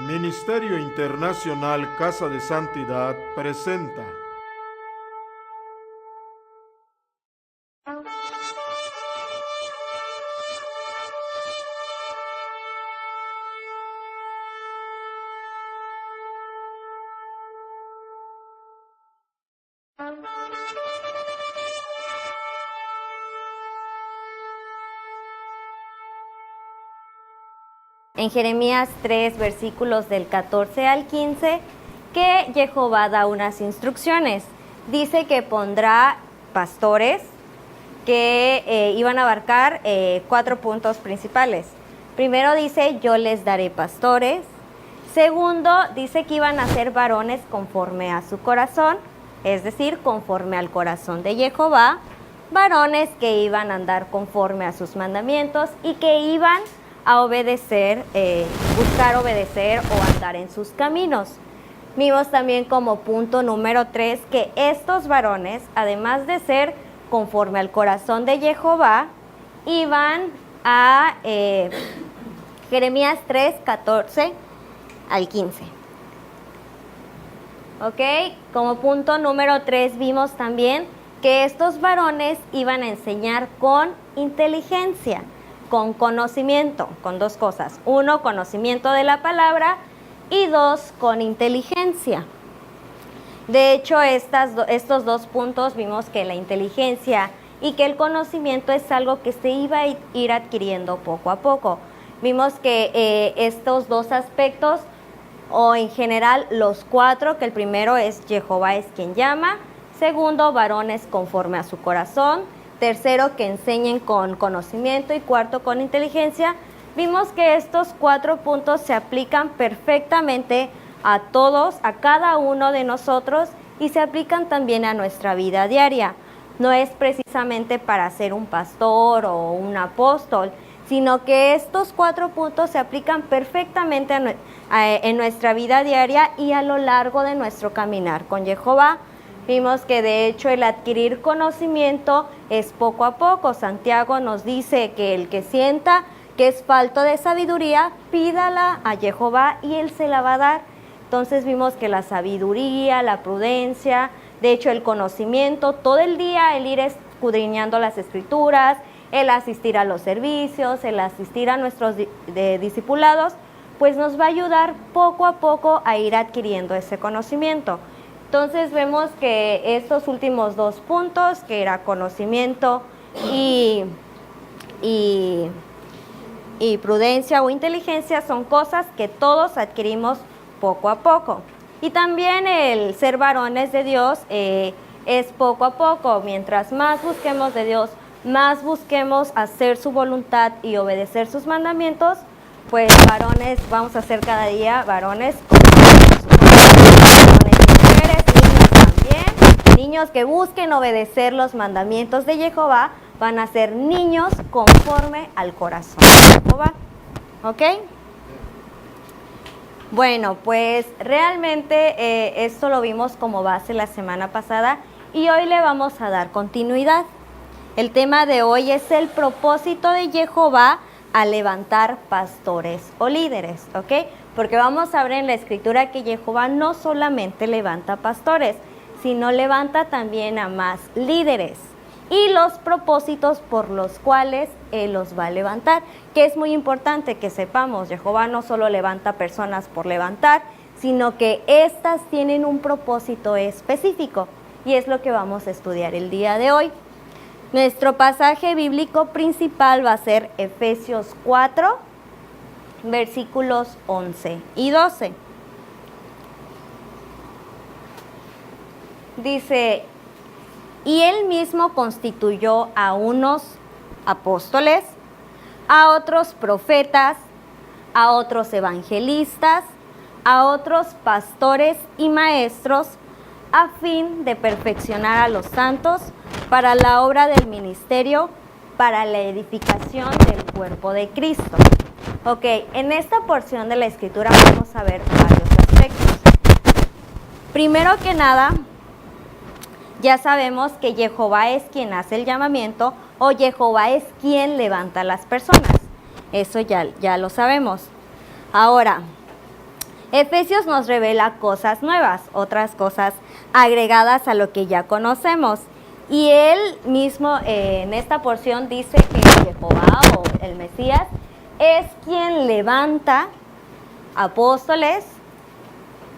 Ministerio Internacional Casa de Santidad presenta en Jeremías 3, versículos del 14 al 15, que Jehová da unas instrucciones. Dice que pondrá pastores que iban a abarcar 4 puntos principales. Primero dice, yo les daré pastores. Segundo, dice que iban a ser varones conforme a su corazón, es decir, conforme al corazón de Jehová, varones que iban a andar conforme a sus mandamientos y que iban a obedecer, buscar obedecer o andar en sus caminos. Vimos también como punto número 3 que estos varones, además de ser conforme al corazón de Jehová, iban a Jeremías 3, 14 al 15. ¿Ok? Como punto número 3 vimos también que estos varones iban a enseñar con inteligencia, con conocimiento, con 2 cosas. 1, conocimiento de la palabra y 2, con inteligencia. De hecho, estos 2 puntos vimos que la inteligencia y que el conocimiento es algo que se iba a ir adquiriendo poco a poco. Vimos que estos 2 aspectos, o en general los 4, que el primero es Jehová es quien llama, segundo, varones conforme a su corazón, tercero, que enseñen con conocimiento y cuarto, con inteligencia. Vimos que estos 4 puntos se aplican perfectamente a todos, a cada uno de nosotros y se aplican también a nuestra vida diaria. No es precisamente para ser un pastor o un apóstol, sino que estos 4 puntos se aplican perfectamente en nuestra vida diaria y a lo largo de nuestro caminar con Jehová. Vimos que de hecho el adquirir conocimiento es poco a poco. Santiago nos dice que el que sienta que es falto de sabiduría, pídala a Jehová y Él se la va a dar. Entonces vimos que la sabiduría, la prudencia, de hecho el conocimiento, todo el día el ir escudriñando las escrituras, el asistir a los servicios, el asistir a nuestros discipulados, pues nos va a ayudar poco a poco a ir adquiriendo ese conocimiento. Entonces vemos que estos últimos 2 puntos, que era conocimiento y prudencia o inteligencia, son cosas que todos adquirimos poco a poco. Y también el ser varones de Dios es poco a poco. Mientras más busquemos de Dios, más busquemos hacer su voluntad y obedecer sus mandamientos, pues varones, vamos a ser cada día varones niños que busquen obedecer los mandamientos de Jehová, van a ser niños conforme al corazón de Jehová. ¿Ok? Bueno, pues realmente esto lo vimos como base la semana pasada y hoy le vamos a dar continuidad. El tema de hoy es el propósito de Jehová a levantar pastores o líderes, ¿ok? Porque vamos a ver en la escritura que Jehová no solamente levanta pastores, sino levanta también a más líderes y los propósitos por los cuales Él los va a levantar, que es muy importante que sepamos. Jehová no solo levanta personas por levantar, sino que éstas tienen un propósito específico y es lo que vamos a estudiar el día de hoy. Nuestro pasaje bíblico principal va a ser Efesios 4, versículos 11 y 12. Dice, y Él mismo constituyó a unos apóstoles, a otros profetas, a otros evangelistas, a otros pastores y maestros, a fin de perfeccionar a los santos para la obra del ministerio, para la edificación del cuerpo de Cristo. Ok, en esta porción de la escritura vamos a ver varios aspectos. Primero que nada, ya sabemos que Jehová es quien hace el llamamiento o Jehová es quien levanta a las personas. Eso ya lo sabemos. Ahora, Efesios nos revela cosas nuevas, otras cosas agregadas a lo que ya conocemos. Y él mismo en esta porción dice que Jehová o el Mesías es quien levanta apóstoles,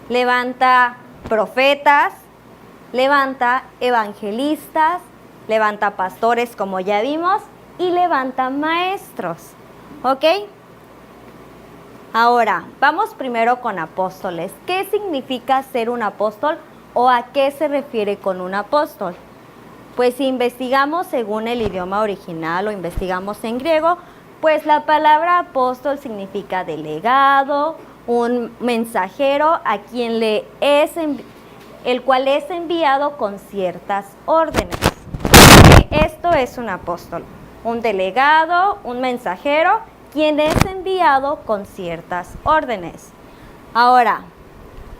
levanta profetas, levanta evangelistas, levanta pastores como ya vimos y levanta maestros. ¿Ok? Ahora, vamos primero con apóstoles. ¿Qué significa ser un apóstol o a qué se refiere con un apóstol? Pues si investigamos según el idioma original o investigamos en griego, pues la palabra apóstol significa delegado, un mensajero a quien el cual es enviado con ciertas órdenes. Esto es un apóstol, un delegado, un mensajero, quien es enviado con ciertas órdenes. Ahora,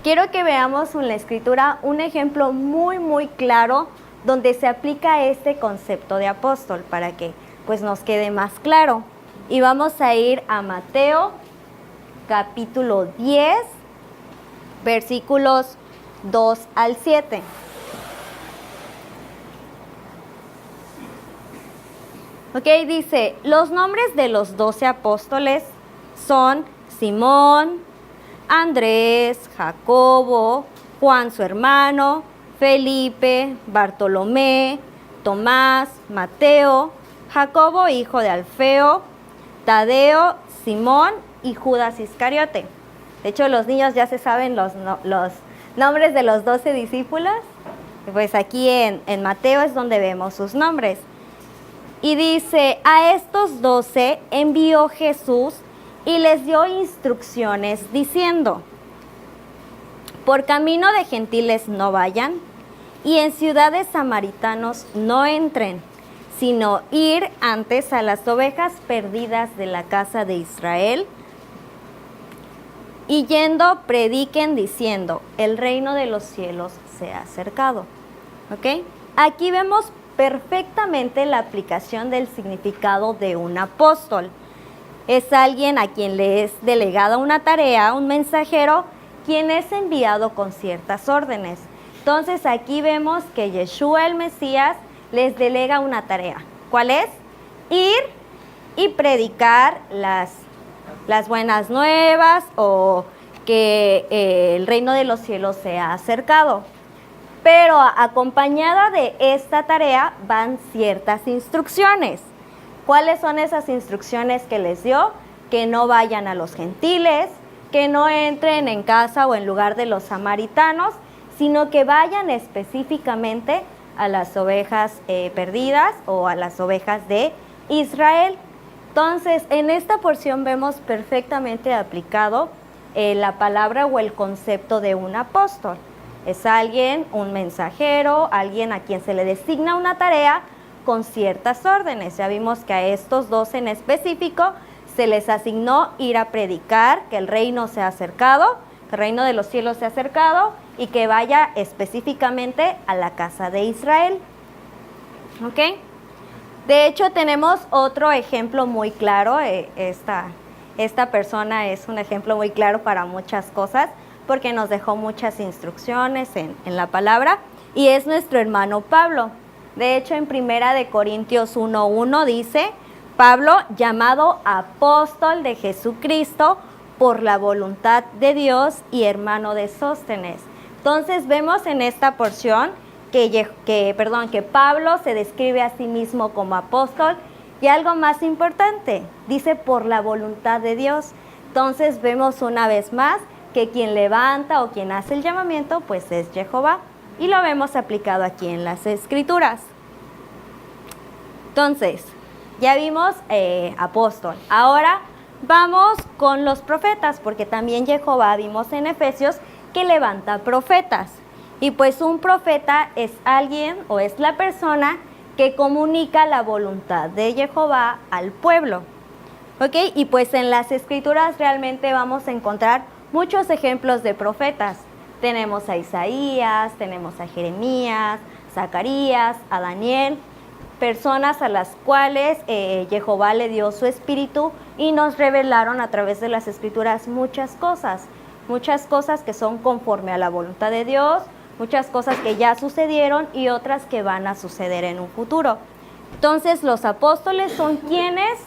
quiero que veamos en la escritura un ejemplo muy claro donde se aplica este concepto de apóstol para que pues nos quede más claro. Y vamos a ir a Mateo capítulo 10, versículos 2 al 7. Ok, dice, los nombres de los 12 apóstoles son Simón, Andrés, Jacobo, Juan su hermano, Felipe, Bartolomé, Tomás, Mateo, Jacobo hijo de Alfeo, Tadeo, Simón y Judas Iscariote. De hecho, los niños ya se saben los nombres de los 12 discípulos. Pues aquí en Mateo es donde vemos sus nombres. Y dice, a estos 12 envió Jesús y les dio instrucciones diciendo, por camino de gentiles no vayan y en ciudades samaritanos no entren, sino ir antes a las ovejas perdidas de la casa de Israel y yendo prediquen diciendo, el reino de los cielos se ha acercado. ¿Ok? Aquí vemos perfectamente la aplicación del significado de un apóstol. Es alguien a quien le es delegada una tarea, un mensajero, quien es enviado con ciertas órdenes. Entonces aquí vemos que Yeshua el Mesías les delega una tarea. ¿Cuál es? Ir y predicar las buenas nuevas o que el reino de los cielos se ha acercado. Pero acompañada de esta tarea van ciertas instrucciones. ¿Cuáles son esas instrucciones que les dio? Que no vayan a los gentiles, que no entren en casa o en lugar de los samaritanos, sino que vayan específicamente a las ovejas perdidas o a las ovejas de Israel. Entonces, en esta porción vemos perfectamente aplicado la palabra o el concepto de un apóstol. Es alguien, un mensajero, alguien a quien se le designa una tarea con ciertas órdenes. Ya vimos que a estos 12 en específico se les asignó ir a predicar que el reino se ha acercado, que el reino de los cielos se ha acercado y que vaya específicamente a la casa de Israel. ¿Ok? De hecho, tenemos otro ejemplo muy claro. Esta persona es un ejemplo muy claro para muchas cosas, porque nos dejó muchas instrucciones en la palabra, y es nuestro hermano Pablo. De hecho, en 1 Corintios 1:1 dice, Pablo, llamado apóstol de Jesucristo por la voluntad de Dios y hermano de Sóstenes. Entonces vemos en esta porción que Pablo se describe a sí mismo como apóstol, y algo más importante, dice por la voluntad de Dios. Entonces vemos una vez más que quien levanta o quien hace el llamamiento pues es Jehová, y lo vemos aplicado aquí en las escrituras. Entonces, ya vimos apóstol. Ahora vamos con los profetas, porque también Jehová vimos en Efesios que levanta profetas. Y pues un profeta es alguien o es la persona que comunica la voluntad de Jehová al pueblo. ¿Ok? Y pues en las escrituras realmente vamos a encontrar muchos ejemplos de profetas. Tenemos a Isaías, tenemos a Jeremías, Zacarías, a Daniel. personas a las cuales Jehová le dio su espíritu y nos revelaron a través de las escrituras muchas cosas que son conforme a la voluntad de Dios, muchas cosas que ya sucedieron y otras que van a suceder en un futuro. Entonces los apóstoles son quienes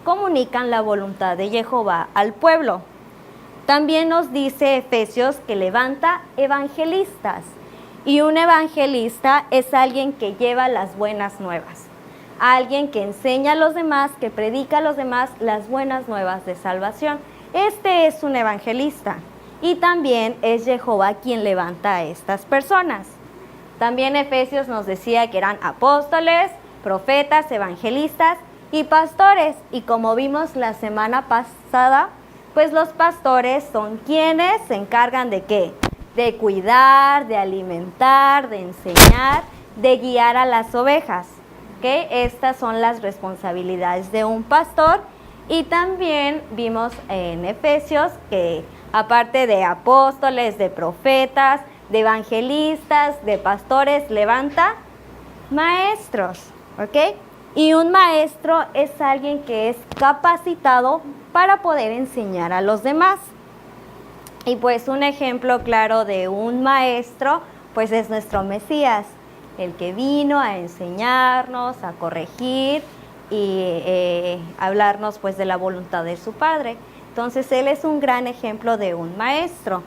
comunican la voluntad de Jehová al pueblo. También nos dice Efesios que levanta evangelistas. Y un evangelista es alguien que lleva las buenas nuevas, alguien que enseña a los demás, que predica a los demás las buenas nuevas de salvación. Este es un evangelista y también es Jehová quien levanta a estas personas. También Efesios nos decía que eran apóstoles, profetas, evangelistas y pastores. Y como vimos la semana pasada, pues los pastores son quienes se encargan de ¿qué? De cuidar, de alimentar, de enseñar, de guiar a las ovejas. ¿Okay? Estas son las responsabilidades de un pastor. Y también vimos en Efesios que aparte de apóstoles, de profetas, de evangelistas, de pastores, levanta maestros. ¿Ok? Y un maestro es alguien que es capacitado para poder enseñar a los demás. Y pues un ejemplo claro de un maestro, pues es nuestro Mesías, el que vino a enseñarnos, a corregir y hablarnos pues de la voluntad de su Padre. Entonces él es un gran ejemplo de un maestro.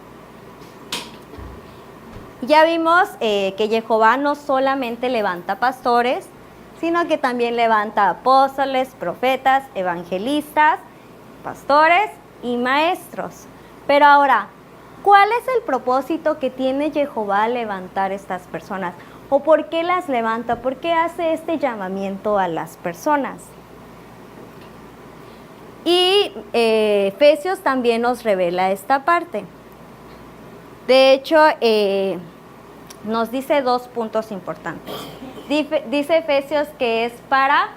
Ya vimos que Jehová no solamente levanta pastores, sino que también levanta apóstoles, profetas, evangelistas, pastores y maestros. Pero ahora, ¿cuál es el propósito que tiene Jehová al levantar estas personas? ¿O por qué las levanta? ¿Por qué hace este llamamiento a las personas? Y Efesios también nos revela esta parte. De hecho, nos dice dos puntos importantes. Dice Efesios que es para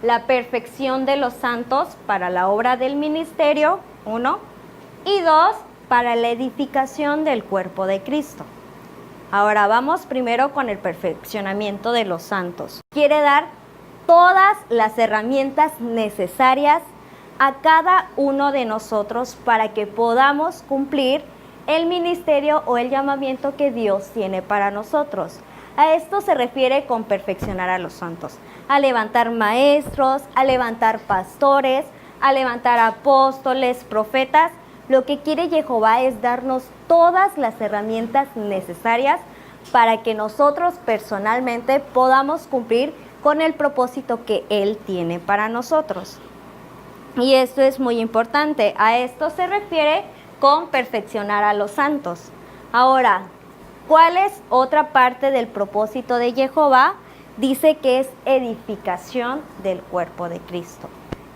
la perfección de los santos, para la obra del ministerio, 1, y 2, para la edificación del cuerpo de Cristo. Ahora vamos primero con el perfeccionamiento de los santos. Quiere dar todas las herramientas necesarias a cada uno de nosotros para que podamos cumplir el ministerio o el llamamiento que Dios tiene para nosotros. A esto se refiere con perfeccionar a los santos, a levantar maestros, a levantar pastores, a levantar apóstoles, profetas. Lo que quiere Jehová es darnos todas las herramientas necesarias para que nosotros personalmente podamos cumplir con el propósito que Él tiene para nosotros. Y esto es muy importante. A esto se refiere con perfeccionar a los santos. Ahora, ¿cuál es otra parte del propósito de Jehová? Dice que es edificación del cuerpo de Cristo.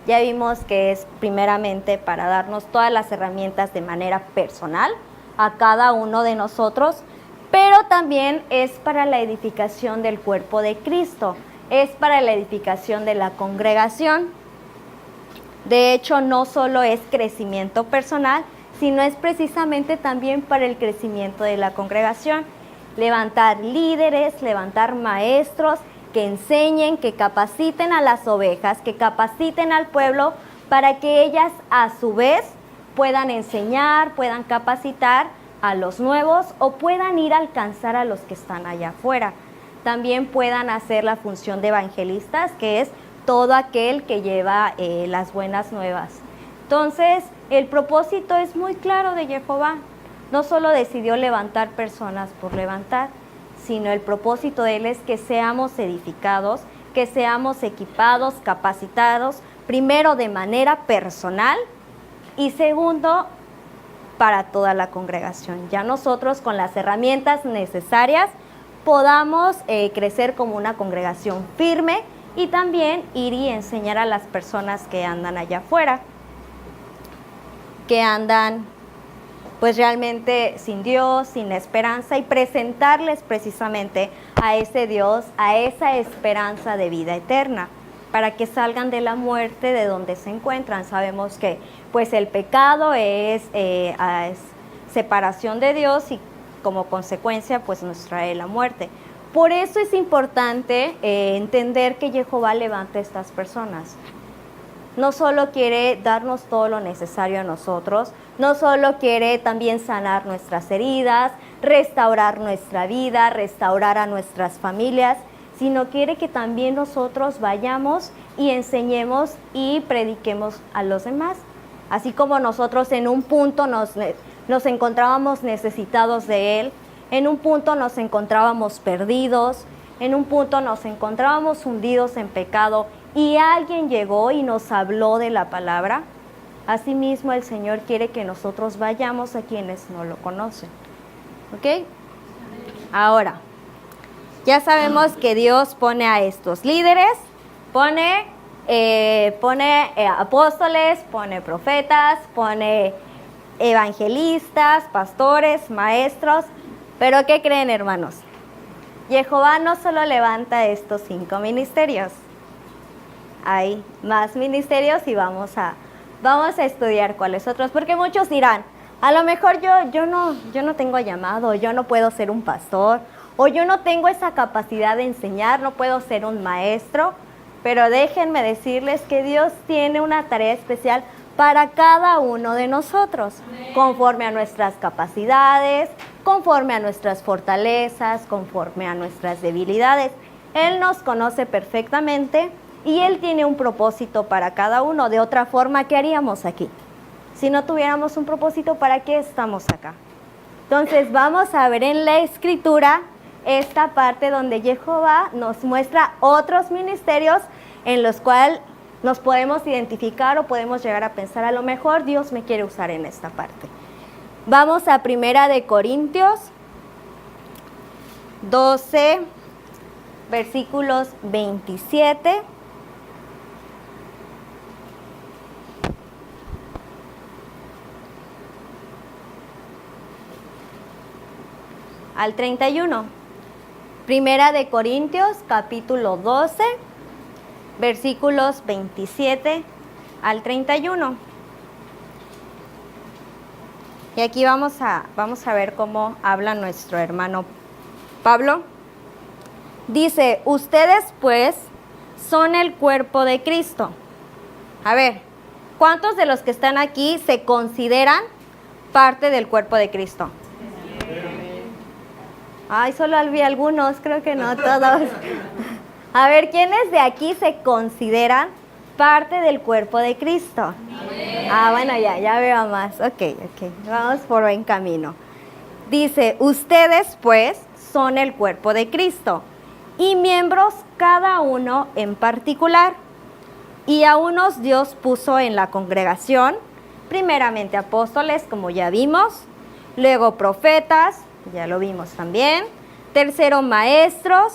Ya vimos que es primeramente para darnos todas las herramientas de manera personal a cada uno de nosotros, pero también es para la edificación del cuerpo de Cristo, es para la edificación de la congregación. De hecho, no solo es crecimiento personal, sino es precisamente también para el crecimiento de la congregación. Levantar líderes, levantar maestros que enseñen, que capaciten a las ovejas, que capaciten al pueblo para que ellas a su vez puedan enseñar, puedan capacitar a los nuevos o puedan ir a alcanzar a los que están allá afuera. También puedan hacer la función de evangelistas, que es todo aquel que lleva las buenas nuevas. Entonces, el propósito es muy claro de Jehová. No solo decidió levantar personas por levantar, sino el propósito de Él es que seamos edificados, que seamos equipados, capacitados, primero de manera personal y segundo, para toda la congregación. Ya nosotros con las herramientas necesarias podamos crecer como una congregación firme y también ir y enseñar a las personas que andan allá afuera, que andan pues realmente sin Dios, sin esperanza, y presentarles precisamente a ese Dios, a esa esperanza de vida eterna, para que salgan de la muerte de donde se encuentran. Sabemos que pues el pecado es separación de Dios y como consecuencia pues nos trae la muerte. Por eso es importante entender que Jehová levanta a estas personas. No solo quiere darnos todo lo necesario a nosotros, no solo quiere también sanar nuestras heridas, restaurar nuestra vida, restaurar a nuestras familias, sino quiere que también nosotros vayamos y enseñemos y prediquemos a los demás. Así como nosotros en un punto nos encontrábamos necesitados de Él, en un punto nos encontrábamos perdidos, en un punto nos encontrábamos hundidos en pecado y alguien llegó y nos habló de la palabra. Asimismo, el Señor quiere que nosotros vayamos a quienes no lo conocen. ¿Ok? Ahora, ya sabemos que Dios pone a estos líderes, pone apóstoles, pone profetas, pone evangelistas, pastores, maestros. Pero ¿qué creen, hermanos? Jehová no solo levanta estos 5 ministerios. Hay más ministerios y vamos a estudiar cuáles otros, porque muchos dirán, a lo mejor yo no tengo llamado, yo no puedo ser un pastor, o yo no tengo esa capacidad de enseñar, no puedo ser un maestro, pero déjenme decirles que Dios tiene una tarea especial para cada uno de nosotros, conforme a nuestras capacidades, conforme a nuestras fortalezas, conforme a nuestras debilidades. Él nos conoce perfectamente y Él tiene un propósito para cada uno. De otra forma, ¿qué haríamos aquí? Si no tuviéramos un propósito, ¿para qué estamos acá? Entonces vamos a ver en la Escritura esta parte donde Jehová nos muestra otros ministerios en los cuales nos podemos identificar o podemos llegar a pensar, a lo mejor Dios me quiere usar en esta parte. Vamos a 1 Corintios 12, versículos 27 al 31. 1 Corintios capítulo 12, versículos 27 al 31. Y aquí vamos a ver cómo habla nuestro hermano Pablo. Dice, ustedes pues son el cuerpo de Cristo. A ver, ¿cuántos de los que están aquí se consideran parte del cuerpo de Cristo? Ay, solo vi algunos, creo que no todos. A ver, ¿quiénes de aquí se consideran parte del cuerpo de Cristo? Amén. Bueno, ya veo más. Ok, vamos por buen camino. Dice, ustedes pues son el cuerpo de Cristo y miembros cada uno en particular. Y a unos Dios puso en la congregación, primeramente apóstoles, como ya vimos, luego profetas, ya lo vimos también, tercero maestros.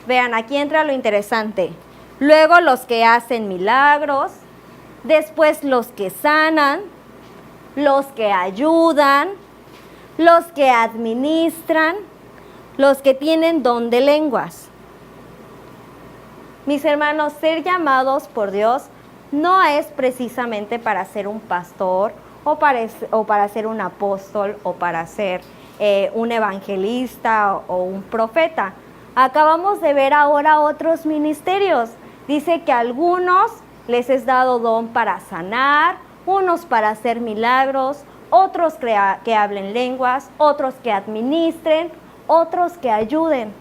Vean, aquí entra lo interesante. Luego los que hacen milagros, después los que sanan, los que ayudan, los que administran, los que tienen don de lenguas. Mis hermanos, ser llamados por Dios no es precisamente para ser un pastor o para ser un apóstol o para ser un evangelista o un profeta. Acabamos de ver ahora otros ministerios. Dice que a algunos les es dado don para sanar, unos para hacer milagros, otros que hablen lenguas, otros que administren, otros que ayuden.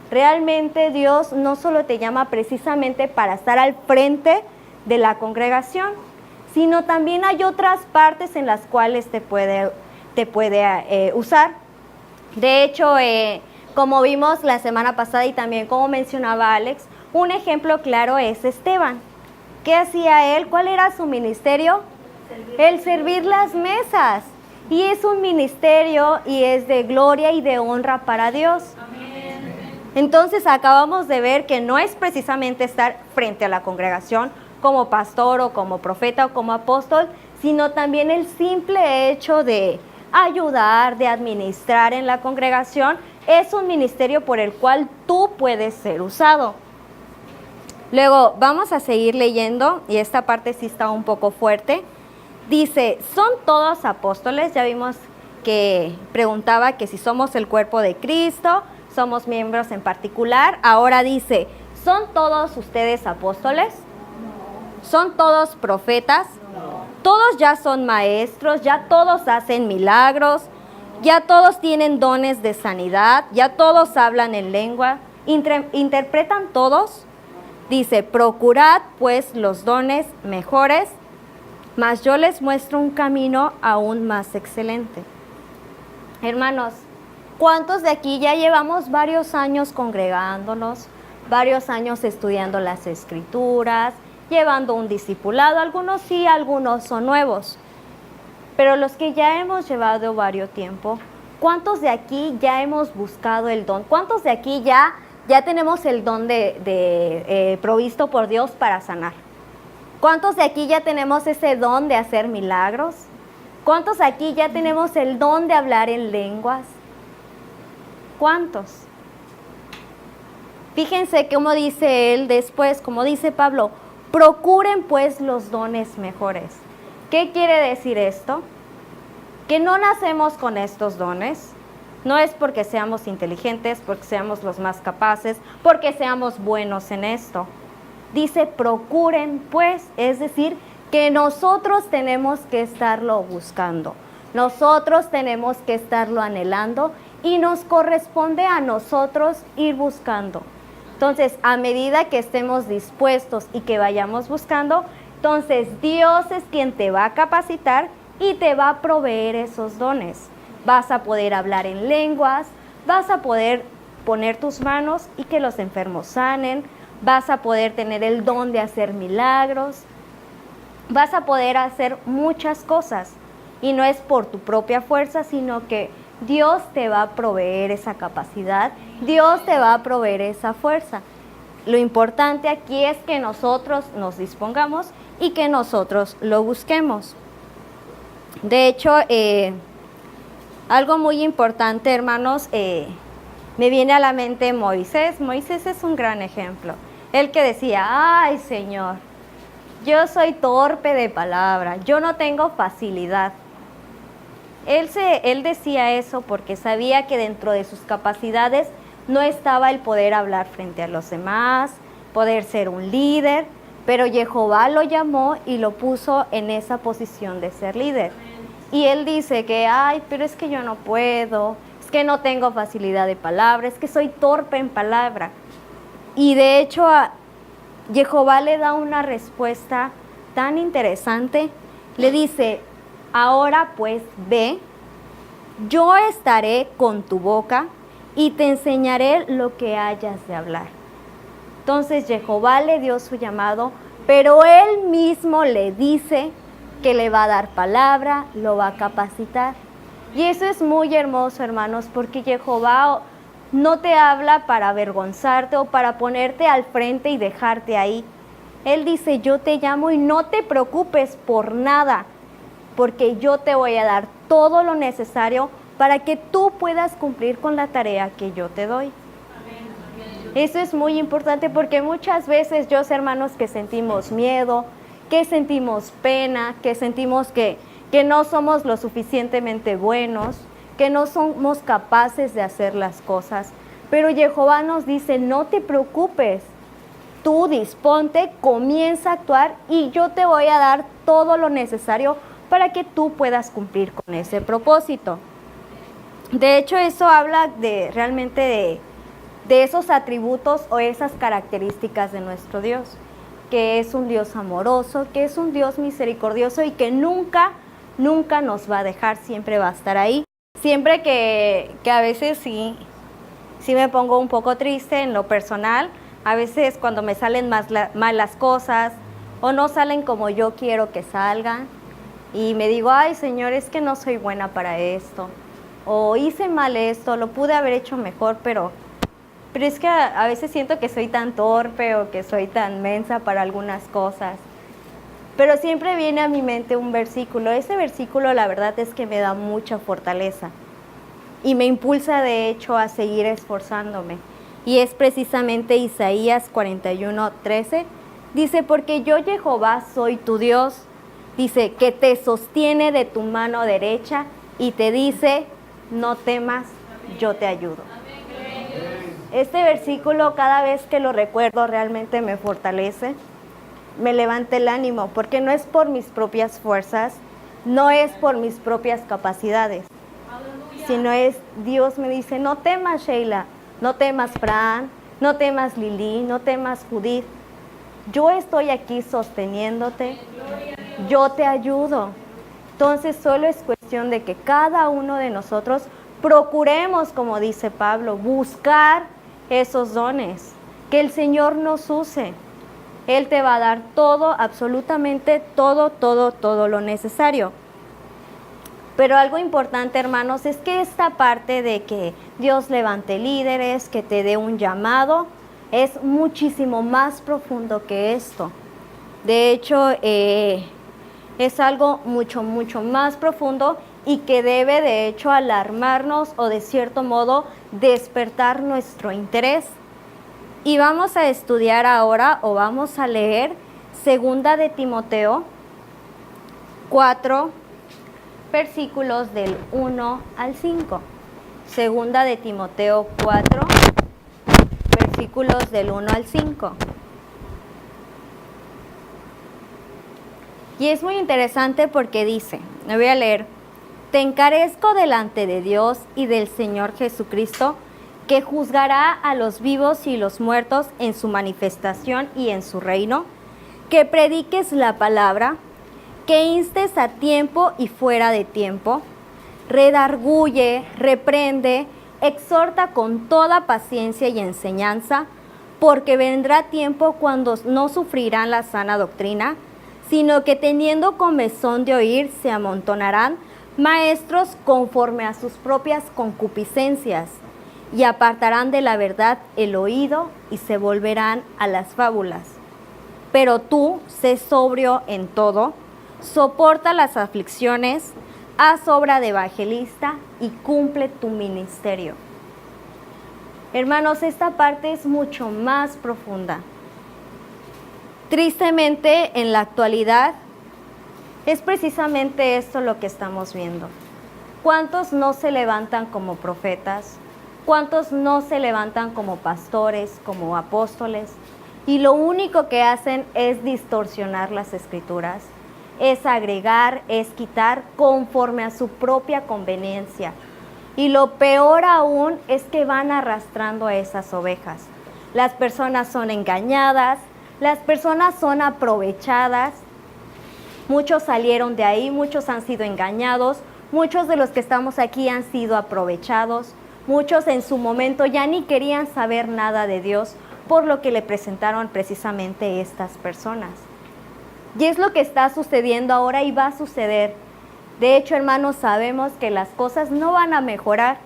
Realmente Dios no solo te llama precisamente para estar al frente de la congregación, sino también hay otras partes en las cuales te puede usar. De hecho, como vimos la semana pasada y también como mencionaba Alex, un ejemplo claro es Esteban. ¿Qué hacía él? ¿Cuál era su ministerio? El servir las mesas. Y es un ministerio y es de gloria y de honra para Dios. Amén. Entonces acabamos de ver que no es precisamente estar frente a la congregación como pastor o como profeta o como apóstol, sino también el simple hecho de ayudar, de administrar en la congregación, es un ministerio por el cual tú puedes ser usado. Luego vamos a seguir leyendo y esta parte sí está un poco fuerte. Dice, ¿son todos apóstoles? Ya vimos que preguntaba que si somos el cuerpo de Cristo, somos miembros en particular. Ahora dice, ¿son todos ustedes apóstoles? ¿Son todos profetas? Todos ya son maestros, ya todos hacen milagros, ya todos tienen dones de sanidad, ya todos hablan en lengua, interpretan todos. Dice, procurad pues los dones mejores, mas yo les muestro un camino aún más excelente. Hermanos, ¿cuántos de aquí ya llevamos varios años congregándonos, varios años estudiando las Escrituras, llevando un discipulado? Algunos sí, algunos son nuevos. Pero los que ya hemos llevado varios tiempo, ¿cuántos de aquí ya hemos buscado el don? ¿Cuántos de aquí ya tenemos el don provisto por Dios para sanar? ¿Cuántos de aquí ya tenemos ese don de hacer milagros? ¿Cuántos de aquí ya tenemos el don de hablar en lenguas? ¿Cuántos? Fíjense cómo dice él después, como dice Pablo, procuren pues los dones mejores. ¿Qué quiere decir esto? Que no nacemos con estos dones. No es porque seamos inteligentes, porque seamos los más capaces, porque seamos buenos en esto. Dice, procuren pues, es decir, que nosotros tenemos que estarlo buscando. Nosotros tenemos que estarlo anhelando y nos corresponde a nosotros ir buscando. Entonces, a medida que estemos dispuestos y que vayamos buscando, entonces Dios es quien te va a capacitar y te va a proveer esos dones. Vas a poder hablar en lenguas, vas a poder poner tus manos y que los enfermos sanen, vas a poder tener el don de hacer milagros, vas a poder hacer muchas cosas. Y no es por tu propia fuerza, sino que Dios te va a proveer esa capacidad, Dios te va a proveer esa fuerza. Lo importante aquí es que nosotros nos dispongamos y que nosotros lo busquemos. De hecho, algo muy importante, hermanos, me viene a la mente Moisés. Moisés es un gran ejemplo. Él que decía, ay Señor, yo soy torpe de palabra, yo no tengo facilidad. Él decía eso porque sabía que dentro de sus capacidades no estaba el poder hablar frente a los demás, poder ser un líder, pero Jehová lo llamó y lo puso en esa posición de ser líder. Y él dice que, ay, pero es que yo no puedo, es que no tengo facilidad de palabra, es que soy torpe en palabra. Y de hecho, Jehová le da una respuesta tan interesante. Le dice, ahora pues ve, yo estaré con tu boca y te enseñaré lo que hayas de hablar. Entonces Jehová le dio su llamado, pero él mismo le dice que le va a dar palabra, lo va a capacitar. Y eso es muy hermoso, hermanos, porque Jehová no te habla para avergonzarte o para ponerte al frente y dejarte ahí. Él dice, yo te llamo y no te preocupes por nada, porque yo te voy a dar todo lo necesario para que tú puedas cumplir con la tarea que yo te doy. Eso es muy importante porque muchas veces yo, hermanos, que sentimos miedo, que sentimos pena, que sentimos que no somos lo suficientemente buenos, que no somos capaces de hacer las cosas. Pero Jehová nos dice, no te preocupes, tú disponte, comienza a actuar y yo te voy a dar todo lo necesario para que tú puedas cumplir con ese propósito. De hecho, eso habla realmente de esos atributos o esas características de nuestro Dios, que es un Dios amoroso, que es un Dios misericordioso y que nunca nos va a dejar, siempre va a estar ahí. Siempre que a veces sí me pongo un poco triste en lo personal, a veces cuando me salen mal las cosas o no salen como yo quiero que salgan y me digo, ay Señor, es que no soy buena para esto, o hice mal esto, lo pude haber hecho mejor, pero es que a veces siento que soy tan torpe o que soy tan mensa para algunas cosas. Pero siempre viene a mi mente un versículo. Ese versículo, la verdad es que me da mucha fortaleza y me impulsa de hecho a seguir esforzándome. Y es precisamente Isaías 41:13. Dice, porque yo Jehová soy tu Dios. Dice, que te sostiene de tu mano derecha y te dice, no temas, yo te ayudo. Este versículo, cada vez que lo recuerdo, realmente me fortalece, me levanta el ánimo, porque no es por mis propias fuerzas, no es por mis propias capacidades, sino es Dios me dice, no temas, Sheila, no temas, Fran, no temas, Lili, no temas, Judith. Yo estoy aquí sosteniéndote, yo te ayudo. Entonces solo es cuestión de que cada uno de nosotros procuremos, como dice Pablo, buscar esos dones, que el Señor nos use. Él te va a dar todo, absolutamente todo lo necesario. Pero algo importante, hermanos, es que esta parte de que Dios levante líderes, que te dé un llamado, es muchísimo más profundo que esto. De hecho, es algo mucho más profundo y que debe de hecho alarmarnos o de cierto modo despertar nuestro interés. Y vamos a estudiar ahora o vamos a leer 2 de Timoteo 4, versículos del 1 al 5. 2 de Timoteo 4, versículos del 1 al 5. Y es muy interesante porque dice, me voy a leer, te encarezco delante de Dios y del Señor Jesucristo, que juzgará a los vivos y los muertos en su manifestación y en su reino, que prediques la palabra, que instes a tiempo y fuera de tiempo, redarguye, reprende, exhorta con toda paciencia y enseñanza, porque vendrá tiempo cuando no sufrirán la sana doctrina, sino que teniendo comezón de oír se amontonarán maestros conforme a sus propias concupiscencias, y apartarán de la verdad el oído y se volverán a las fábulas. Pero tú, sé sobrio en todo, soporta las aflicciones, haz obra de evangelista y cumple tu ministerio. Hermanos, esta parte es mucho más profunda. Tristemente, en la actualidad, es precisamente esto lo que estamos viendo. ¿Cuántos no se levantan como profetas? ¿Cuántos no se levantan como pastores, como apóstoles? Y lo único que hacen es distorsionar las escrituras, es agregar, es quitar conforme a su propia conveniencia. Y lo peor aún es que van arrastrando a esas ovejas. Las personas son engañadas, las personas son aprovechadas. Muchos salieron de ahí, muchos han sido engañados, muchos de los que estamos aquí han sido aprovechados, muchos en su momento ya ni querían saber nada de Dios por lo que le presentaron precisamente estas personas. Y es lo que está sucediendo ahora y va a suceder. De hecho, hermanos, sabemos que las cosas no van a mejorar,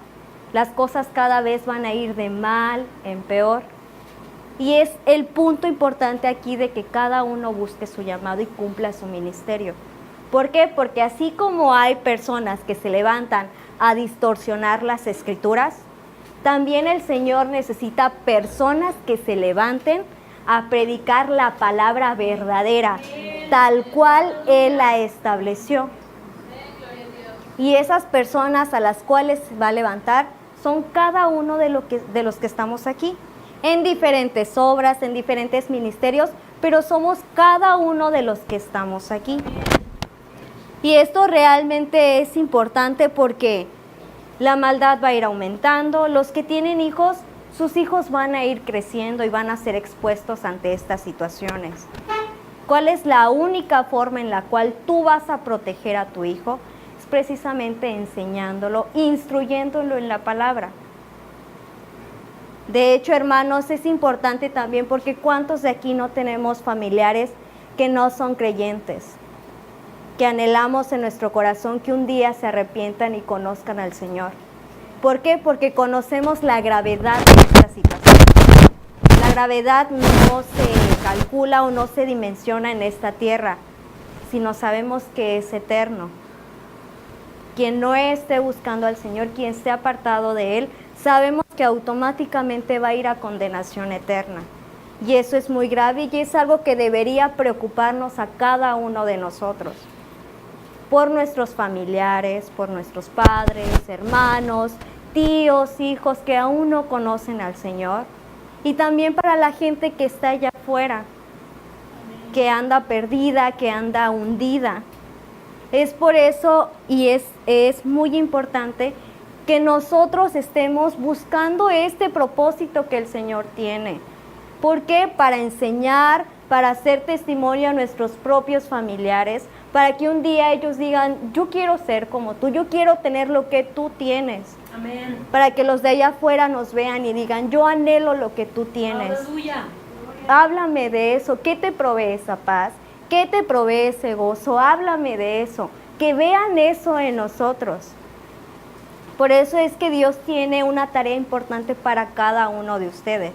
las cosas cada vez van a ir de mal en peor. Y es el punto importante aquí de que cada uno busque su llamado y cumpla su ministerio. ¿Por qué? Porque así como hay personas que se levantan a distorsionar las escrituras, también el Señor necesita personas que se levanten a predicar la palabra verdadera, tal cual Él la estableció. Y esas personas a las cuales se va a levantar son cada uno de los que estamos aquí, en diferentes obras, en diferentes ministerios, pero somos cada uno de los que estamos aquí. Y esto realmente es importante porque la maldad va a ir aumentando, los que tienen hijos, sus hijos van a ir creciendo y van a ser expuestos ante estas situaciones. ¿Cuál es la única forma en la cual tú vas a proteger a tu hijo? Es precisamente enseñándolo, instruyéndolo en la palabra. De hecho, hermanos, es importante también porque ¿cuántos de aquí no tenemos familiares que no son creyentes? Que anhelamos en nuestro corazón que un día se arrepientan y conozcan al Señor. ¿Por qué? Porque conocemos la gravedad de esta situación. La gravedad no se calcula o no se dimensiona en esta tierra, sino sabemos que es eterno. Quien no esté buscando al Señor, quien esté apartado de Él, sabemos que automáticamente va a ir a condenación eterna. Y eso es muy grave y es algo que debería preocuparnos a cada uno de nosotros. Por nuestros familiares, por nuestros padres, hermanos, tíos, hijos que aún no conocen al Señor. Y también para la gente que está allá afuera, que anda perdida, que anda hundida. Es por eso y es muy importante que nosotros estemos buscando este propósito que el Señor tiene. ¿Por qué? Para enseñar, para hacer testimonio a nuestros propios familiares, para que un día ellos digan, yo quiero ser como tú, yo quiero tener lo que tú tienes. Amén. Para que los de allá afuera nos vean y digan, yo anhelo lo que tú tienes. Aleluya. Háblame de eso. ¿Qué te provee esa paz? ¿Qué te provee ese gozo? Háblame de eso. Que vean eso en nosotros. Por eso es que Dios tiene una tarea importante para cada uno de ustedes.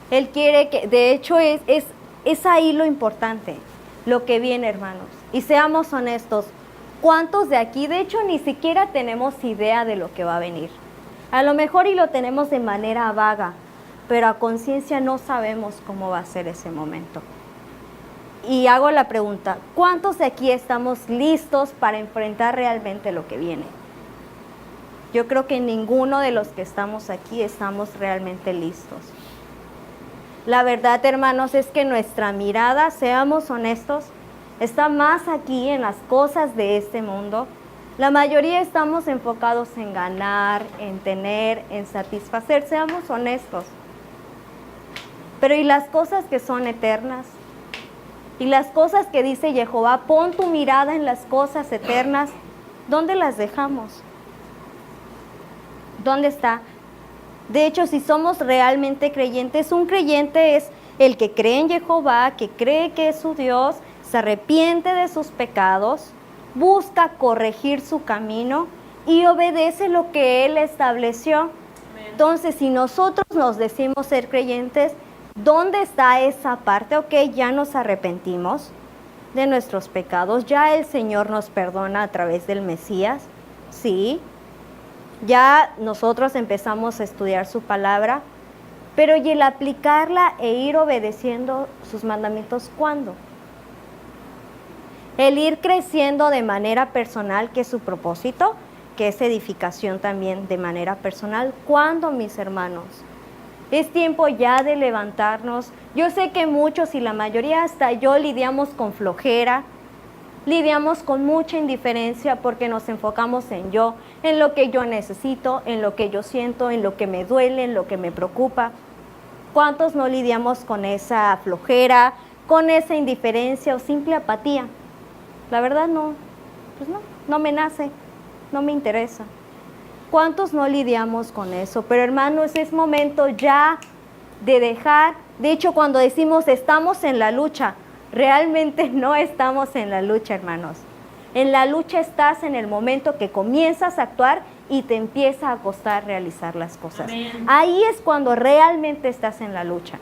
Él quiere que, de hecho, es ahí lo importante, lo que viene, hermanos. Y seamos honestos, ¿cuántos de aquí, de hecho, ni siquiera tenemos idea de lo que va a venir? A lo mejor y lo tenemos de manera vaga, pero a conciencia no sabemos cómo va a ser ese momento. Y hago la pregunta, ¿cuántos de aquí estamos listos para enfrentar realmente lo que viene? Yo creo que ninguno de los que estamos aquí estamos realmente listos. La verdad, hermanos, es que nuestra mirada, seamos honestos, está más aquí en las cosas de este mundo. La mayoría estamos enfocados en ganar, en tener, en satisfacer, seamos honestos. Pero ¿y las cosas que son eternas? ¿Y las cosas que dice Jehová, pon tu mirada en las cosas eternas? ¿Dónde las dejamos? ¿Dónde está? De hecho, si somos realmente creyentes, un creyente es el que cree en Jehová, que cree que es su Dios, se arrepiente de sus pecados, busca corregir su camino y obedece lo que Él estableció. Entonces, si nosotros nos decimos ser creyentes, ¿dónde está esa parte? Ok, ya nos arrepentimos de nuestros pecados, ya el Señor nos perdona a través del Mesías, sí. Ya nosotros empezamos a estudiar su palabra, pero ¿y el aplicarla e ir obedeciendo sus mandamientos cuándo? El ir creciendo de manera personal, que es su propósito, que es edificación también de manera personal. ¿Cuándo, mis hermanos? Es tiempo ya de levantarnos. Yo sé que muchos y la mayoría, hasta yo, lidiamos con flojera, lidiamos con mucha indiferencia porque nos enfocamos en yo, en lo que yo necesito, en lo que yo siento, en lo que me duele, en lo que me preocupa. ¿Cuántos no lidiamos con esa flojera, con esa indiferencia o simple apatía? La verdad no, pues no me nace, no me interesa. ¿Cuántos no lidiamos con eso? Pero hermanos, es momento ya de dejar. De hecho, cuando decimos estamos en la lucha, realmente no estamos en la lucha, hermanos. En la lucha estás en el momento que comienzas a actuar y te empieza a costar realizar las cosas. Amén. Ahí es cuando realmente estás en la lucha.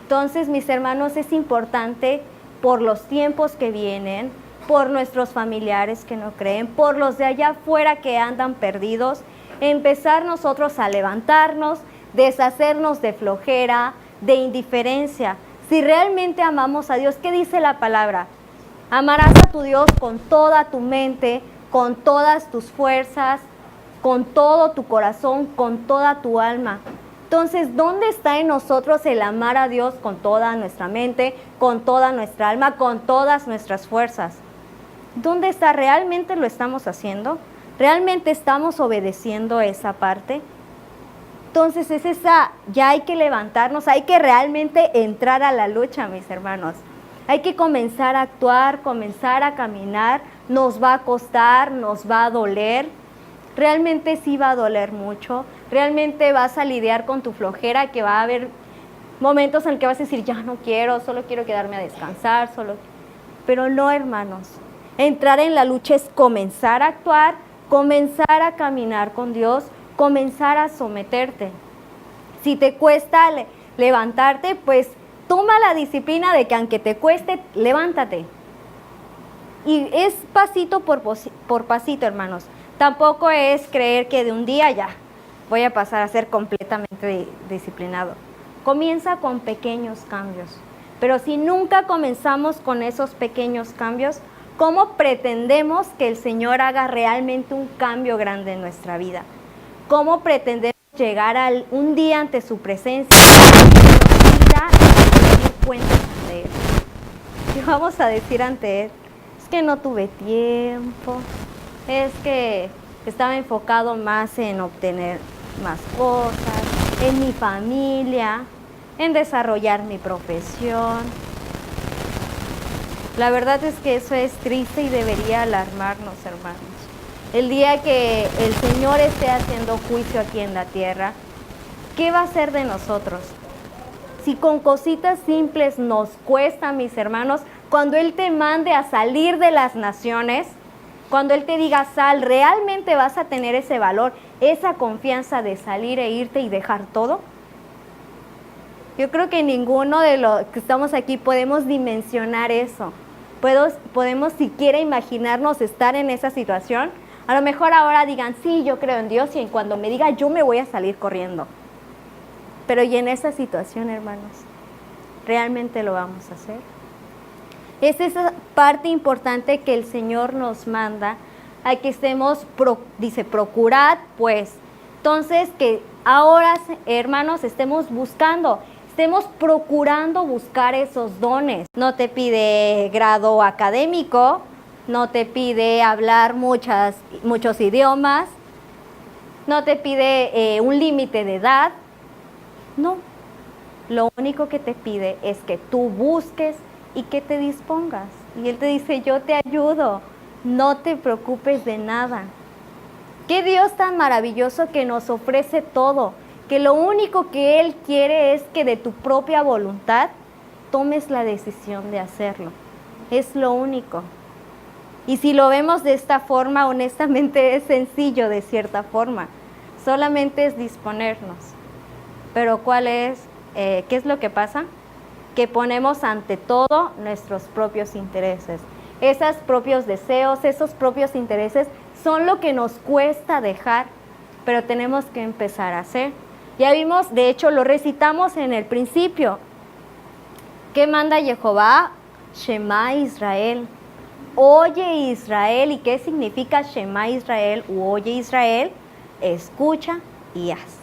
Entonces, mis hermanos, es importante por los tiempos que vienen, por nuestros familiares que no creen, por los de allá afuera que andan perdidos, empezar nosotros a levantarnos, deshacernos de flojera, de indiferencia. Si realmente amamos a Dios, ¿qué dice la palabra? Amarás a tu Dios con toda tu mente, con todas tus fuerzas, con todo tu corazón, con toda tu alma. Entonces, ¿dónde está en nosotros el amar a Dios con toda nuestra mente, con toda nuestra alma, con todas nuestras fuerzas? ¿Dónde está? ¿Realmente lo estamos haciendo? ¿Realmente estamos obedeciendo esa parte? Entonces es esa, ya hay que levantarnos, hay que realmente entrar a la lucha, mis hermanos. Hay que comenzar a actuar, comenzar a caminar, nos va a costar, nos va a doler. Realmente sí va a doler mucho, realmente vas a lidiar con tu flojera, que va a haber momentos en que vas a decir, ya no quiero, solo quiero quedarme a descansar, Pero no, hermanos, entrar en la lucha es comenzar a actuar, comenzar a caminar con Dios, comenzar a someterte. Si te cuesta levantarte, pues toma la disciplina de que aunque te cueste, levántate. Y es pasito por pasito, hermanos. Tampoco es creer que de un día ya voy a pasar a ser completamente disciplinado. Comienza con pequeños cambios. Pero si nunca comenzamos con esos pequeños cambios, ¿Cómo pretendemos que el Señor haga realmente un cambio grande en nuestra vida? ¿Cómo pretendemos llegar un día ante su presencia y pedir cuentas ante Él? Y vamos a decir ante Él, es que no tuve tiempo, es que estaba enfocado más en obtener más cosas, en mi familia, en desarrollar mi profesión. La verdad es que eso es triste y debería alarmarnos, hermanos. El día que el Señor esté haciendo juicio aquí en la tierra, ¿qué va a hacer de nosotros? Si con cositas simples nos cuesta, mis hermanos, cuando Él te mande a salir de las naciones, cuando Él te diga sal, ¿realmente vas a tener ese valor, esa confianza de salir e irte y dejar todo? Yo creo que ninguno de los que estamos aquí podemos dimensionar eso. Podemos siquiera imaginarnos estar en esa situación. A lo mejor ahora digan, sí, yo creo en Dios, y cuando me diga yo me voy a salir corriendo. Pero y en esa situación, hermanos, ¿realmente lo vamos a hacer? Es esa parte importante que el Señor nos manda a que estemos, dice, procurad, pues. Entonces, que ahora, hermanos, estemos procurando buscar esos dones. No te pide grado académico, no te pide hablar muchos idiomas, no te pide un límite de edad. No, lo único que te pide es que tú busques y que te dispongas. Y Él te dice, yo te ayudo, no te preocupes de nada. Qué Dios tan maravilloso que nos ofrece todo, que lo único que Él quiere es que de tu propia voluntad tomes la decisión de hacerlo. Es lo único. Y si lo vemos de esta forma, honestamente es sencillo de cierta forma. Solamente es disponernos. Pero ¿qué es lo que pasa? Que ponemos ante todo nuestros propios intereses. Esos propios deseos, esos propios intereses son lo que nos cuesta dejar, pero tenemos que empezar a hacer. Ya vimos, de hecho lo recitamos en el principio. ¿Qué manda Jehová? Shema Israel. Oye Israel. ¿Y qué significa Shema Israel u oye Israel? Escucha y haz.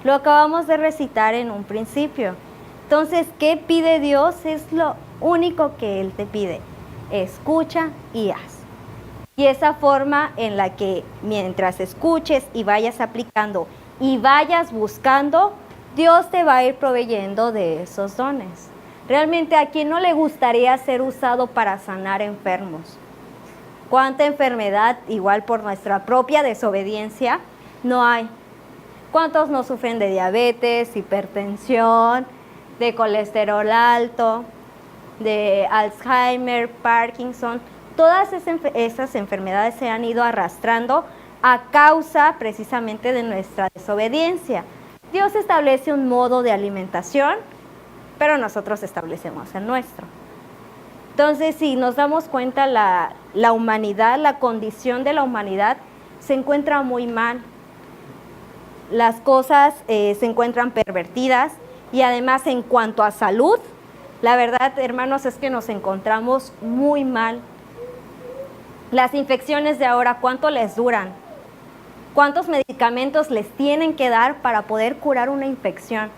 Lo acabamos de recitar en un principio. Entonces, ¿qué pide Dios? Es lo único que Él te pide. Escucha y haz. Y esa forma en la que mientras escuches y vayas aplicando y vayas buscando, Dios te va a ir proveyendo de esos dones. Realmente, ¿a quién no le gustaría ser usado para sanar enfermos? ¿Cuánta enfermedad, igual por nuestra propia desobediencia, no hay? ¿Cuántos no sufren de diabetes, hipertensión, de colesterol alto, de Alzheimer, Parkinson? Todas esas enfermedades se han ido arrastrando a causa precisamente de nuestra desobediencia. Dios establece un modo de alimentación, pero nosotros establecemos el nuestro. Entonces, si nos damos cuenta, la humanidad, la condición de la humanidad se encuentra muy mal. Las cosas se encuentran pervertidas y además en cuanto a salud, la verdad, hermanos, es que nos encontramos muy mal. Las infecciones de ahora, ¿cuánto les duran? ¿Cuántos medicamentos les tienen que dar para poder curar una infección?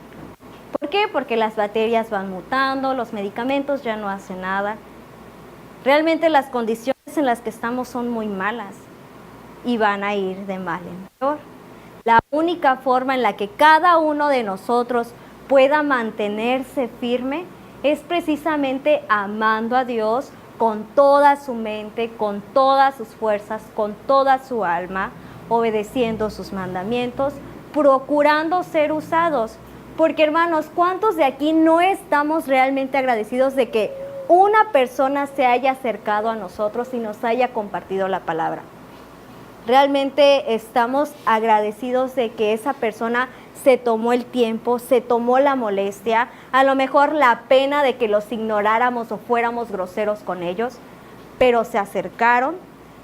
¿Por qué? Porque las bacterias van mutando, los medicamentos ya no hacen nada. Realmente las condiciones en las que estamos son muy malas y van a ir de mal en peor. La única forma en la que cada uno de nosotros pueda mantenerse firme es precisamente amando a Dios con toda su mente, con todas sus fuerzas, con toda su alma, obedeciendo sus mandamientos, procurando ser usados. Porque, hermanos, ¿cuántos de aquí no estamos realmente agradecidos de que una persona se haya acercado a nosotros y nos haya compartido la palabra? Realmente estamos agradecidos de que esa persona se tomó el tiempo, se tomó la molestia, a lo mejor la pena de que los ignoráramos o fuéramos groseros con ellos, pero se acercaron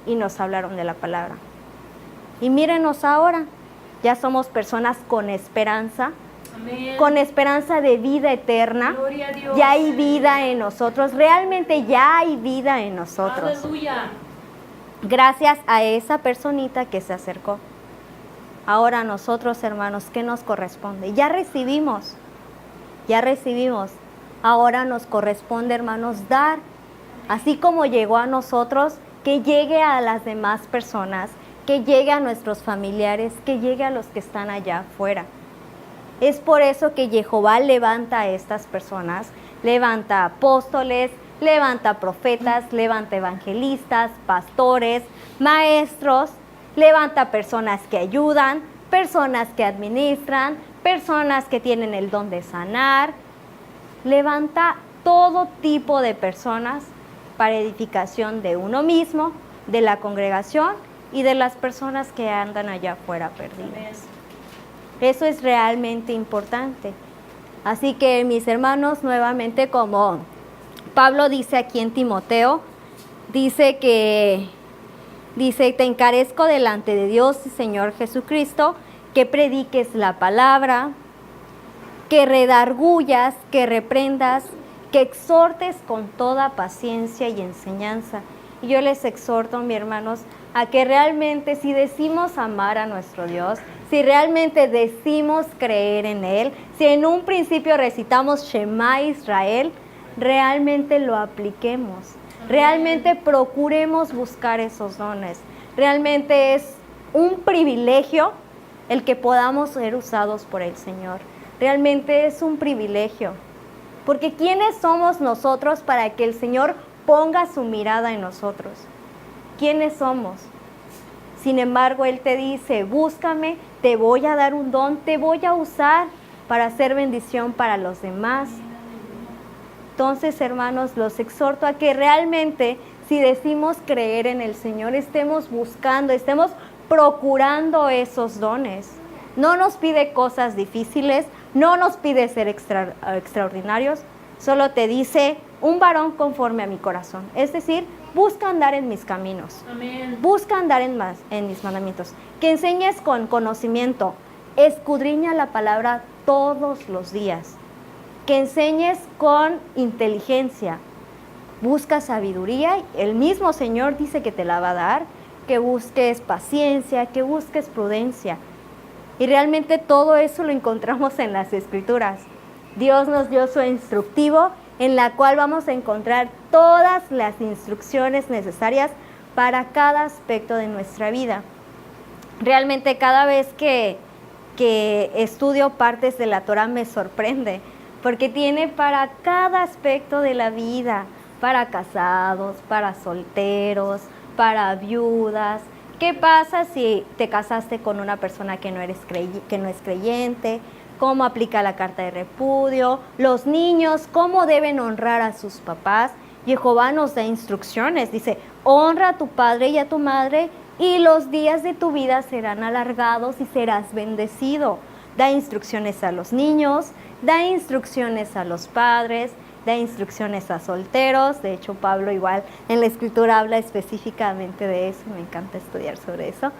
y nos hablaron de la palabra. Y mírenos ahora, ya somos personas con esperanza, Amén. con esperanza de vida eterna. Gloria a Dios. Ya hay vida en nosotros, realmente ya hay vida en nosotros. Aleluya. Gracias a esa personita que se acercó. Ahora nosotros, hermanos, ¿qué nos corresponde? Ya recibimos. Ahora nos corresponde, hermanos, dar. Así como llegó a nosotros, que llegue a las demás personas, que llegue a nuestros familiares, que llegue a los que están allá afuera. Es por eso que Jehová levanta a estas personas, levanta apóstoles, levanta profetas, levanta evangelistas, pastores, maestros, levanta personas que ayudan, personas que administran, personas que tienen el don de sanar. Levanta todo tipo de personas para edificación de uno mismo, de la congregación y de las personas que andan allá afuera perdidas. Eso es realmente importante. Así que, mis hermanos, nuevamente, como Pablo dice aquí en Timoteo, dice, te encarezco delante de Dios y Señor Jesucristo, que prediques la palabra, que redargullas, que reprendas, que exhortes con toda paciencia y enseñanza. Y yo les exhorto, mis hermanos, a que realmente, si decimos amar a nuestro Dios, si realmente decimos creer en Él, si en un principio recitamos Shema Israel, realmente lo apliquemos. Realmente procuremos buscar esos dones. Realmente es un privilegio el que podamos ser usados por el Señor. Realmente es un privilegio. Porque ¿quiénes somos nosotros para que el Señor ponga su mirada en nosotros? ¿Quiénes somos? Sin embargo, Él te dice, búscame, te voy a dar un don, te voy a usar para hacer bendición para los demás. Entonces, hermanos, los exhorto a que realmente, si decimos creer en el Señor, estemos buscando, estemos procurando esos dones. No nos pide cosas difíciles, no nos pide ser extraordinarios, solo te dice un varón conforme a mi corazón. Es decir, busca andar en mis caminos. Amén. Busca andar en mis mandamientos. Que enseñes con conocimiento. Escudriña la palabra todos los días. Que enseñes con inteligencia. Busca sabiduría. El mismo Señor dice que te la va a dar. Que busques paciencia, que busques prudencia. Y realmente todo eso lo encontramos en las Escrituras. Dios nos dio su instructivo, en la cual vamos a encontrar todas las instrucciones necesarias para cada aspecto de nuestra vida. Realmente cada vez que estudio partes de la Torah me sorprende, porque tiene para cada aspecto de la vida, para casados, para solteros, para viudas. ¿Qué pasa si te casaste con una persona que no es creyente? ¿Cómo aplica la carta de repudio? Los niños, ¿cómo deben honrar a sus papás? Jehová nos da instrucciones, dice, honra a tu padre y a tu madre y los días de tu vida serán alargados y serás bendecido. Da instrucciones a los niños, da instrucciones a los padres, da instrucciones a solteros. De hecho, Pablo igual en la Escritura habla específicamente de eso, me encanta estudiar sobre eso.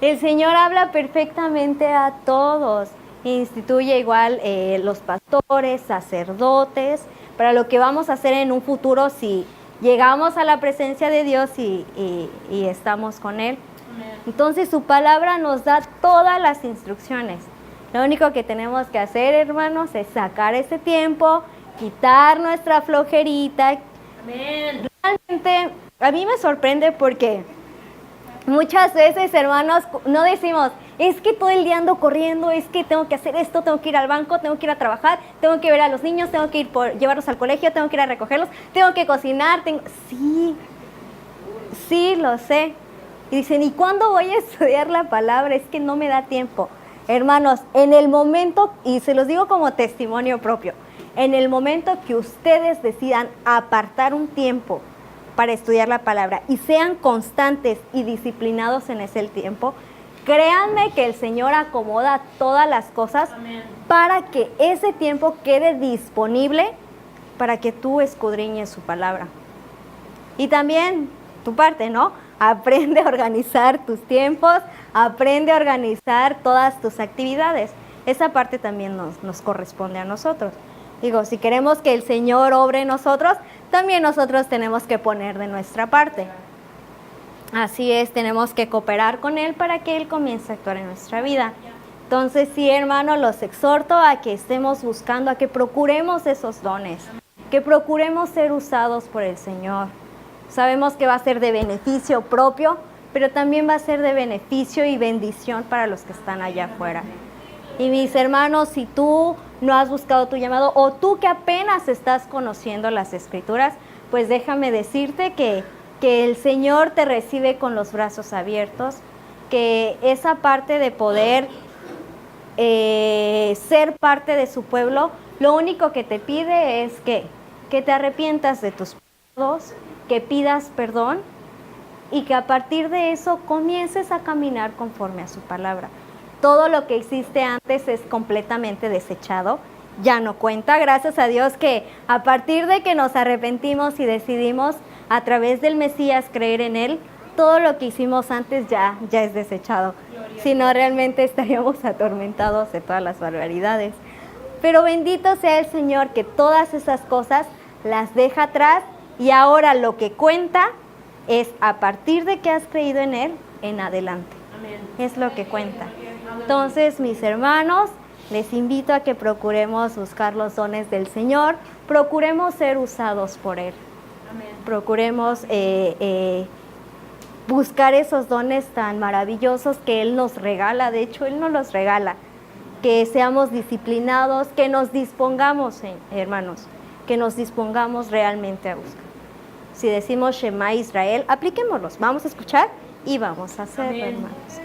El Señor habla perfectamente a todos. Instituye igual los pastores, sacerdotes, para lo que vamos a hacer en un futuro si llegamos a la presencia de Dios y estamos con Él. Amén. Entonces su palabra nos da todas las instrucciones. Lo único que tenemos que hacer, hermanos, es sacar ese tiempo, quitar nuestra flojerita. Amén. Realmente a mí me sorprende porque muchas veces, hermanos, no decimos, es que todo el día ando corriendo, es que tengo que hacer esto, tengo que ir al banco, tengo que ir a trabajar, tengo que ver a los niños, tengo que ir llevarlos al colegio, tengo que ir a recogerlos, tengo que cocinar, Sí, lo sé. Y dicen, ¿y cuándo voy a estudiar la palabra? Es que no me da tiempo. Hermanos, en el momento, y se los digo como testimonio propio, en el momento que ustedes decidan apartar un tiempo para estudiar la palabra y sean constantes y disciplinados en ese tiempo, créanme que el Señor acomoda todas las cosas. Amén. Para que ese tiempo quede disponible para que tú escudriñes su palabra. Y también tu parte, ¿no? Aprende a organizar tus tiempos, aprende a organizar todas tus actividades. esa parte también nos corresponde a nosotros. Digo, si queremos que el Señor obre en nosotros, también nosotros tenemos que poner de nuestra parte. Así es, tenemos que cooperar con Él para que Él comience a actuar en nuestra vida. Entonces, sí, hermano, los exhorto a que estemos buscando, a que procuremos esos dones, que procuremos ser usados por el Señor. Sabemos que va a ser de beneficio propio, pero también va a ser de beneficio y bendición para los que están allá afuera. Y mis hermanos, si tú no has buscado tu llamado o tú que apenas estás conociendo las Escrituras, pues déjame decirte que el Señor te recibe con los brazos abiertos, que esa parte de poder ser parte de su pueblo, lo único que te pide es que te arrepientas de tus pecados, que pidas perdón y que a partir de eso comiences a caminar conforme a su palabra. Todo lo que hiciste antes es completamente desechado, ya no cuenta. Gracias a Dios que a partir de que nos arrepentimos y decidimos a través del Mesías creer en Él, todo lo que hicimos antes ya es desechado. Si no, realmente estaríamos atormentados de todas las barbaridades. Pero bendito sea el Señor que todas esas cosas las deja atrás y ahora lo que cuenta es a partir de que has creído en Él en adelante. Amén. Es lo que cuenta. Entonces, mis hermanos, les invito a que procuremos buscar los dones del Señor, procuremos ser usados por Él. Amén. Procuremos buscar esos dones tan maravillosos que Él nos regala. De hecho, Él nos los regala. Que seamos disciplinados, que nos dispongamos, hermanos, que nos dispongamos realmente a buscar. Si decimos Shema Israel, apliquémoslos. Vamos a escuchar y vamos a hacerlo, hermanos.